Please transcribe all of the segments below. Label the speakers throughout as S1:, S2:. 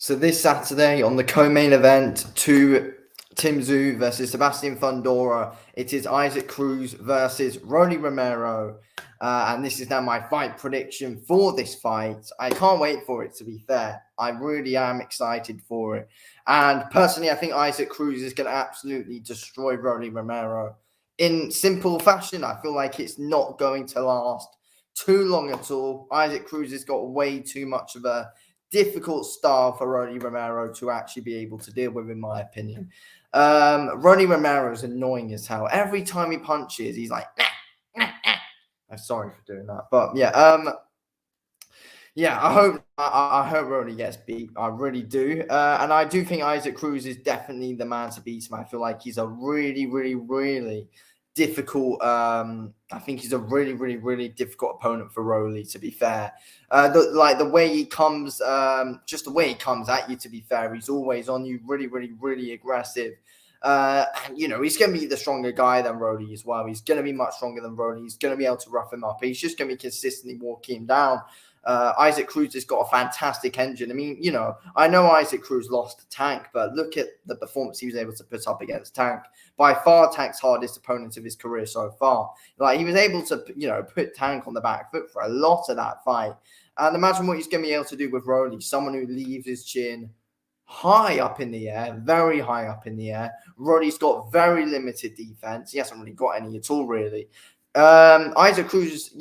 S1: So this Saturday on the co-main event, to Tim Tszyu versus Sebastian Fundora, it is Isaac Cruz versus Romero. And this is now my fight prediction for this fight. I can't wait for it, to be fair. I really am excited for it. And personally, I think Isaac Cruz is going to absolutely destroy Romero. In simple fashion, I feel like it's not going to last too long at all. Isaac Cruz has got way too much of a difficult style for Romero to actually be able to deal with, in my opinion. Romero is annoying as hell. Every time he punches, he's like, nah, nah, nah. I'm sorry for doing that, but yeah, I hope Rony gets beat. I really do, and I do think Isaac Cruz is definitely the man to beat him. I feel like he's a really difficult. I think he's a really difficult opponent for Rolly. To be fair, the way he comes, just the way he comes at you. To be fair, he's always on you, really aggressive. And, he's going to be the stronger guy than Rolly as well. He's going to be much stronger than Rolly. He's going to be able to rough him up. He's just going to be consistently walking him down. Isaac Cruz has got a fantastic engine. I mean, I know Isaac Cruz lost to Tank, but look at the performance he was able to put up against Tank. By far, Tank's hardest opponent of his career so far. Like, he was able to, put Tank on the back foot for a lot of that fight. And imagine what he's going to be able to do with Rolly, someone who leaves his chin high up in the air, very high up in the air. Rolly's got very limited defense. He hasn't really got any at all, really. Isaac Cruz,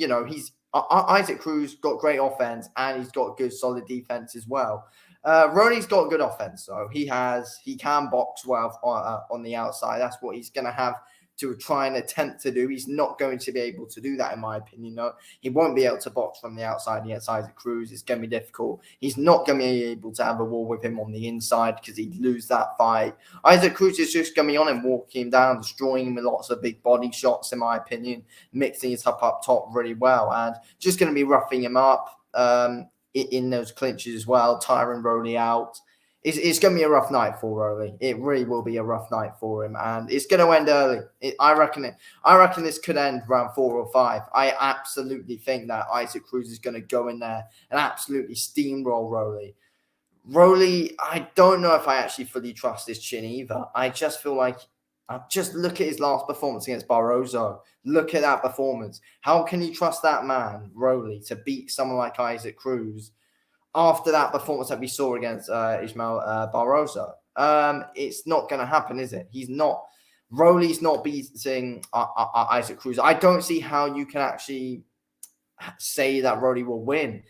S1: Isaac Cruz got great offense and he's got good solid defense as well. Ronnie's got good offense, though. He can box well on the outside. That's what he's going to have to try and attempt to do. He's not going to be able to do that, in my opinion. No, he won't be able to box from the outside against Isaac Cruz. It's going to be difficult. He's not going to be able to have a war with him on the inside because he'd lose that fight. Isaac Cruz is just going to be on him, walking him down, destroying him with lots of big body shots, in my opinion, mixing it up top really well, and just going to be roughing him up in those clinches as well, tiring Rolly out. It's going to be a rough night for Rolly. It really will be a rough night for him, and it's going to end early. I reckon this could end round 4 or 5. I absolutely think that Isaac Cruz is going to go in there and absolutely steamroll Rolly. Rolly, I don't know if I actually fully trust his chin either. I just feel like, just look at his last performance against Barroso. Look at that performance. How can you trust that man, Rolly, to beat someone like Isaac Cruz after that performance that we saw against Ismael Barroso? It's not going to happen, is it? Rolly's not beating Isaac Cruz. I don't see how you can actually say that Rolly will win.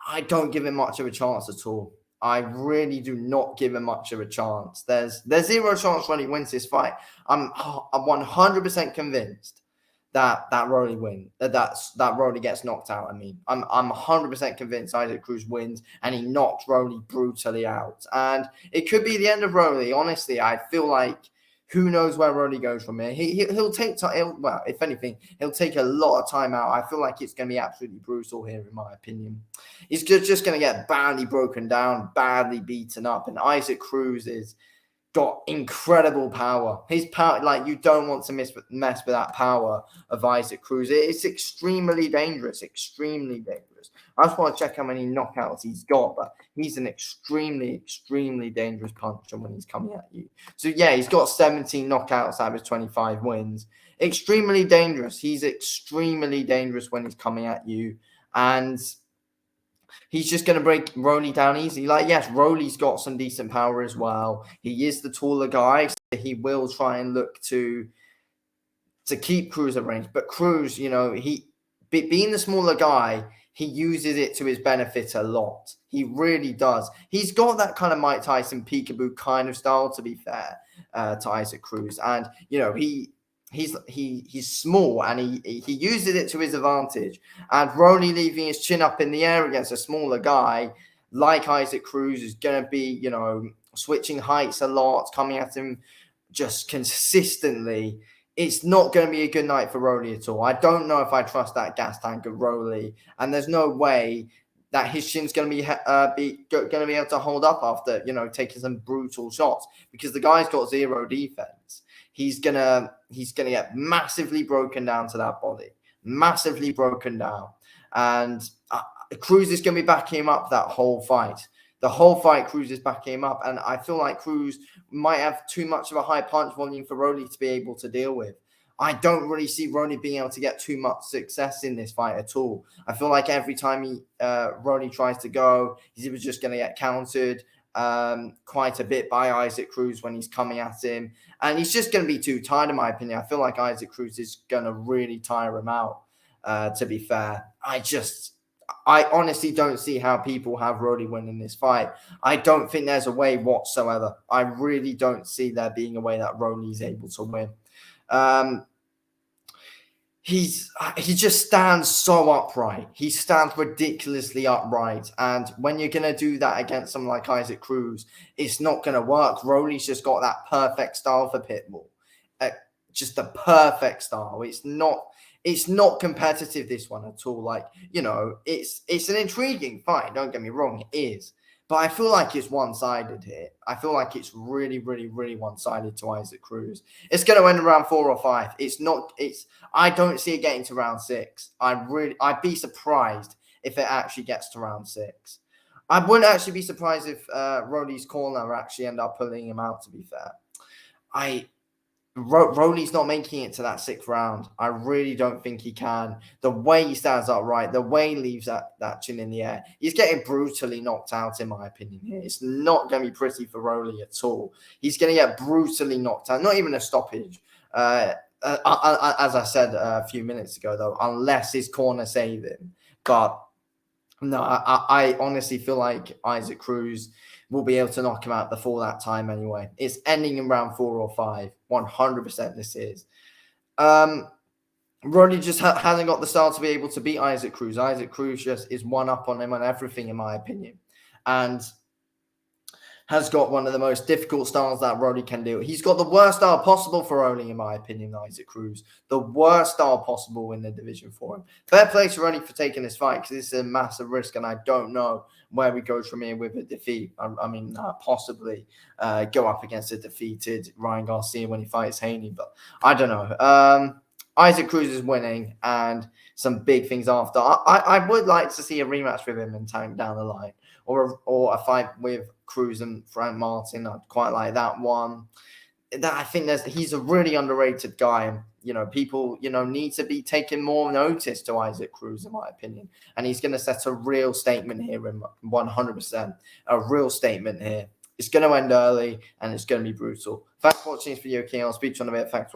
S1: I don't give him much of a chance at all. I really do not give him much of a chance. There's zero chance Rolly wins this fight. I'm 100% convinced that Rolly wins. That Rolly gets knocked out. I mean, I'm 100% convinced Isaac Cruz wins and he knocks Rolly brutally out. And it could be the end of Rolly. Honestly, I feel like who knows where Rolly goes from here. He'll take time. Well, if anything, he'll take a lot of time out. I feel like it's going to be absolutely brutal here, in my opinion. He's just going to get badly broken down, badly beaten up, and Isaac Cruz is got incredible power. His power, like, you don't want to mess with that power of Isaac Cruz. It's extremely dangerous, extremely dangerous. I just want to check how many knockouts he's got, but he's an extremely dangerous puncher when he's coming at you. So yeah, he's got 17 knockouts out of his 25 wins. Extremely dangerous. He's extremely dangerous when he's coming at you, and he's just going to break Rolly down easy. Like, yes, Rolly's got some decent power as well. He is the taller guy, so he will try and look to keep Cruz at range. But Cruz, he being the smaller guy, he uses it to his benefit a lot. He really does. He's got that kind of Mike Tyson peekaboo kind of style, to be fair, to Isaac Cruz. And, he's small and he uses it to his advantage. And Rolly leaving his chin up in the air against a smaller guy like Isaac Cruz is going to be, switching heights a lot, coming at him just consistently. It's not going to be a good night for Rolly at all. I don't know if I trust that gas tank of Rolly, and there's no way that his chin's going to be able to hold up after taking some brutal shots, because the guy's got zero defense. He's gonna get massively broken down to that body, massively broken down, and Cruz is going to be backing him up that whole fight. The whole fight, Cruz is backing him up. And I feel like Cruz might have too much of a high punch volume for Rolly to be able to deal with. I don't really see Rolly being able to get too much success in this fight at all. I feel like every time Rolly tries to go, he's either just going to get countered quite a bit by Isaac Cruz when he's coming at him. And he's just going to be too tired, in my opinion. I feel like Isaac Cruz is going to really tire him out, to be fair. I honestly don't see how people have Rolly winning this fight. I don't think there's a way whatsoever. I really don't see there being a way that Rolly is able to win. He just stands so upright. He stands ridiculously upright. And when you're going to do that against someone like Isaac Cruz, it's not going to work. Rolly's just got that perfect style for Pitbull. Just the perfect style. It's not competitive, this one at all. Like, it's an intriguing fight. Don't get me wrong, it is. But I feel like it's one-sided here. I feel like it's really, really, really one-sided to Isaac Cruz. It's going to end around 4 or 5. I don't see it getting to round 6. I'd be surprised if it actually gets to round 6. I wouldn't actually be surprised if Rolly's corner actually end up pulling him out, to be fair. Rolly's not making it to that 6th round. I really don't think he can. The way he stands upright, the way he leaves that chin in the air, he's getting brutally knocked out, in my opinion. Here, it's not going to be pretty for Rolly at all. He's going to get brutally knocked out. Not even a stoppage. As I said a few minutes ago, though, unless his corner save him. But no, I honestly feel like Isaac Cruz will be able to knock him out before that time anyway. It's ending in round 4 or 5. 100% this is. Rolly just hasn't got the style to be able to beat Isaac Cruz. Isaac Cruz just is one up on him on everything, in my opinion. And has got one of the most difficult styles that Rolly can do. He's got the worst style possible for Rolly, in my opinion, Isaac Cruz. The worst style possible in the division for him. Fair play to Rolly for taking this fight, because this is a massive risk, and I don't know where we go from here with a defeat. Possibly go up against a defeated Ryan Garcia when he fights Haney, but I don't know. Isaac Cruz is winning, and some big things after. I would like to see a rematch with him and Tank down the line, or a fight with Cruz and Frank Martin. I'd quite like that one. I think he's a really underrated guy. People, need to be taking more notice to Isaac Cruz, in my opinion. And he's going to set a real statement here, 100%. A real statement here. It's going to end early, and it's going to be brutal. Thanks for watching this video, King. I'll speak to you in a bit. Thanks for